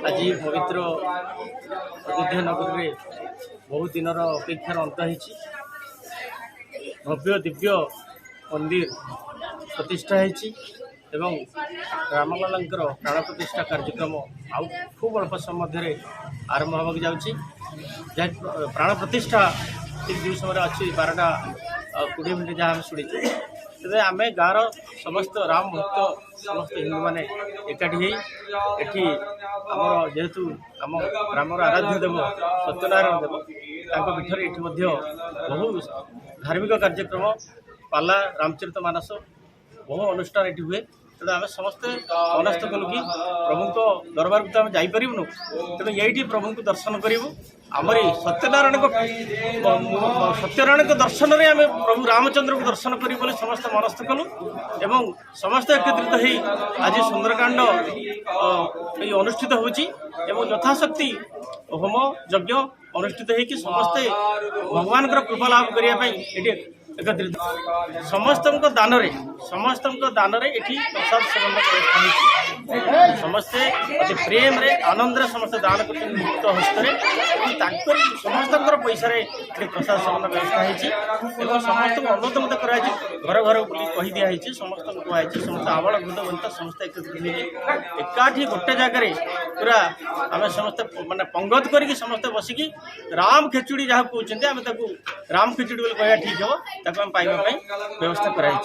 आज पवित्र अयोध्या नगर में बहुत दिन अपेक्षार अंत होती भव्य दिव्य मंदिर प्रतिष्ठा होती रामलाल प्राण प्रतिष्ठा कार्यक्रम आउ खूब अल्प समय आरंभ होगा जाऊँगी प्राण प्रतिष्ठा ठीक जो समय अच्छी 12टा 20 मिनट जहाँ आम शुणी तेज आम गाँव समस्त राम भक्त समस्त हिंदू मैंने एकाठी एठी आमर जेहेतु आम ग्राम आराध्य देव सत्यनारायण देव पीठर ये बहु धार्मिक कार्यक्रम पाला रामचरित मानस बहु अनुष्ठान ये हुए तेना आम समस्ते मनस्थ कलु कि प्रभु को दरबार को तो आम जापरूँ तेणु ये प्रभु को दर्शन करूँ आमरी सत्यनारायण को दर्शन में आम प्रभु रामचंद्र को दर्शन करूँ समस्त मनस्थ कलु एवं समस्त एकत्रित हो आज सुंदरकांड अनुष्ठित होची यथाशक्ति होम यज्ञ अनुष्ठित होगी समस्ते भगवान कृपा लाभ करने एकत्रित समस्त दान एठी प्रसाद सेवन व्यवस्था समस्ते अति प्रेम रे आनंद रे समस्त दान करते मुक्त हस्तरे समस्त पैसा प्रसाद सेवन व्यवस्था होती समस्त अनुमोदन कराई घर घर बुली कही दिखाई समस्त कहुई समस्त आवाल वृद्ध वनिता समस्त एकत्रित एकाठी गोटे जगह पूरा आम समस्त मानने पंगत करके समस्त बसिकी राम खेचुड़ी जहाँ कहते आम राम खेचुड़ी बोली कह ठीक हम पाइबा व्यवस्था कराई।